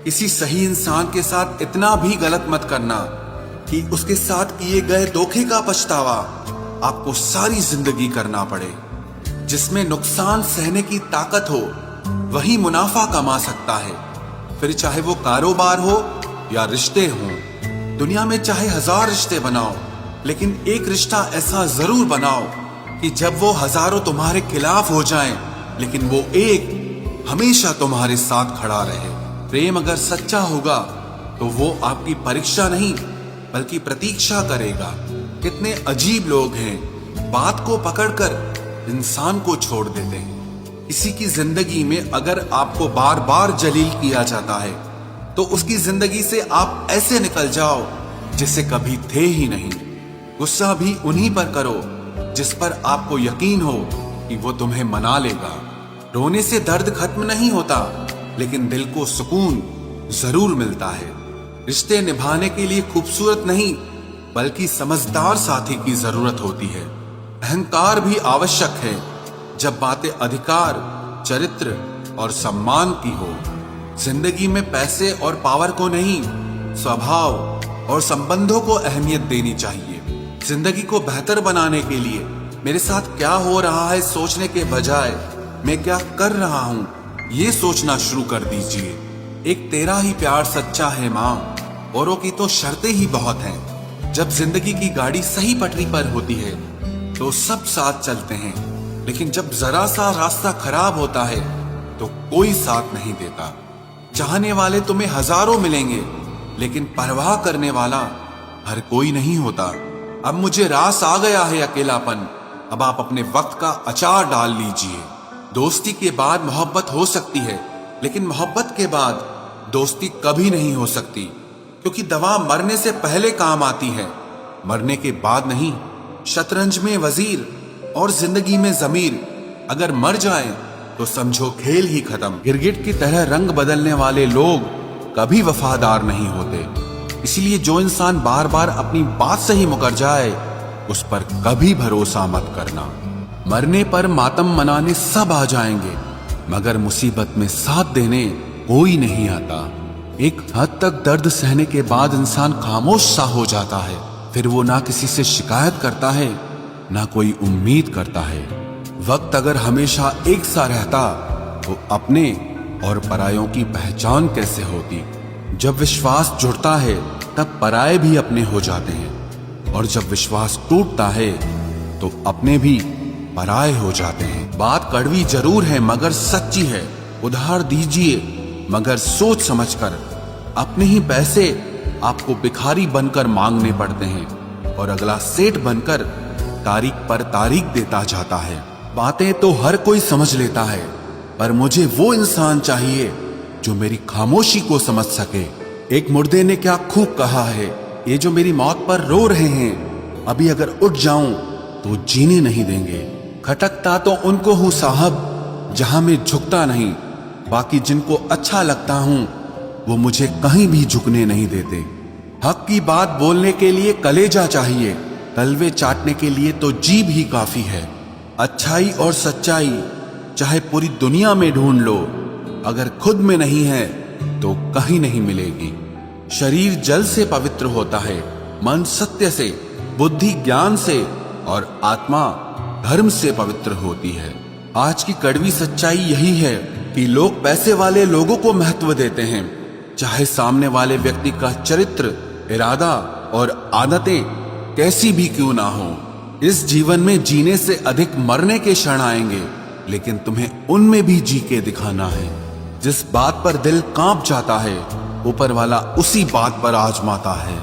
किसी सही इंसान के साथ इतना भी गलत मत करना कि उसके साथ किए गए धोखे का पछतावा आपको सारी जिंदगी करना पड़े। जिसमें नुकसान सहने की ताकत हो वही मुनाफा कमा सकता है, फिर चाहे वो कारोबार हो या रिश्ते हों। दुनिया में चाहे 1000 रिश्ते बनाओ, लेकिन एक रिश्ता ऐसा जरूर बनाओ कि जब वो हजारों तुम्हारे खिलाफ हो जाएं, लेकिन वो एक हमेशा तुम्हारे साथ खड़ा रहे। प्रेम अगर सच्चा होगा तो वो आपकी परीक्षा नहीं बल्कि प्रतीक्षा करेगा। कितने अजीब लोग हैं, बात को पकड़कर इंसान को छोड़ देते हैं। किसी की जिंदगी में अगर आपको बार बार जलील किया जाता है तो उसकी जिंदगी से आप ऐसे निकल जाओ जिसे कभी थे ही नहीं। गुस्सा भी उन्हीं पर करो जिस पर आपको यकीन हो कि वो तुम्हें मना लेगा। रोने से दर्द खत्म नहीं होता, लेकिन दिल को सुकून जरूर मिलता है। रिश्ते निभाने के लिए खूबसूरत नहीं बल्कि समझदार साथी की जरूरत होती है। अहंकार भी आवश्यक है जब बातें अधिकार, चरित्र और सम्मान की हो। जिंदगी में पैसे और पावर को नहीं, स्वभाव और संबंधों को अहमियत देनी चाहिए। जिंदगी को बेहतर बनाने के लिए मेरे साथ क्या हो रहा है सोचने के बजाय मैं क्या कर रहा हूं ये सोचना शुरू कर दीजिए। एक तेरा ही प्यार सच्चा है मां, औरों की तो शर्तें ही बहुत हैं। जब जिंदगी की गाड़ी सही पटरी पर होती है तो सब साथ चलते हैं, लेकिन जब जरा सा रास्ता खराब होता है तो कोई साथ नहीं देता। चाहने वाले तुम्हें हजारों मिलेंगे, लेकिन परवाह करने वाला हर कोई नहीं होता। अब मुझे रास आ गया है अकेलापन, अब आप अपने वक्त का अचार डाल लीजिए। दोस्ती के बाद मोहब्बत हो सकती है, लेकिन मोहब्बत के बाद दोस्ती कभी नहीं हो सकती, क्योंकि दवा मरने से पहले काम आती है, मरने के बाद नहीं। शतरंज में वजीर और जिंदगी में जमीर अगर मर जाएं तो समझो खेल ही खत्म। गिरगिट की तरह रंग बदलने वाले लोग कभी वफादार नहीं होते, इसलिए जो इंसान बार बार अपनी बात से ही मुकर जाए उस पर कभी भरोसा मत करना। मरने पर मातम मनाने सब आ जाएंगे, मगर मुसीबत में साथ देने कोई नहीं आता। एक हद तक दर्द सहने के बाद इंसान खामोश सा हो जाता है, फिर वो ना किसी से शिकायत करता है ना कोई उम्मीद करता है। वक्त अगर हमेशा एक सा रहता तो अपने और परायों की पहचान कैसे होती। जब विश्वास जुड़ता है तब पराये भी अपने हो जाते हैं, और जब विश्वास टूटता है तो अपने भी पराये हो जाते हैं। बात कड़वी जरूर है मगर सच्ची है। उधार दीजिए मगर सोच समझकर। अपने ही पैसे आपको भिखारी बनकर मांगने पड़ते हैं, और अगला सेठ बनकर तारीख पर तारीख देता जाता है। बातें तो हर कोई समझ लेता है, पर मुझे वो इंसान चाहिए जो मेरी खामोशी को समझ सके। एक मुर्दे ने क्या खूब कहा है, ये जो मेरी मौत पर रो रहे हैं, अभी अगर उठ जाऊं तो जीने नहीं देंगे। खटकता तो उनको हूं साहब जहां मैं झुकता नहीं, बाकी जिनको अच्छा लगता हूं वो मुझे कहीं भी झुकने नहीं देते। हक की बात बोलने के लिए कलेजा चाहिए, तलवे चाटने के लिए तो जीभ ही काफी है। अच्छाई और सच्चाई चाहे पूरी दुनिया में ढूंढ लो, अगर खुद में नहीं है तो कहीं नहीं मिलेगी। शरीर जल से पवित्र होता है, मन सत्य से, बुद्धि ज्ञान से और आत्मा धर्म से पवित्र होती है। आज की कड़वी सच्चाई यही है कि लोग पैसे वाले लोगों को महत्व देते हैं, चाहे सामने वाले व्यक्ति का चरित्र, इरादा और आदतें कैसी भी क्यों ना हो। इस जीवन में जीने से अधिक मरने के क्षण आएंगे, लेकिन तुम्हें उनमें भी जी के दिखाना है। जिस बात पर दिल कांप जाता है ऊपर वाला उसी बात पर आजमाता है।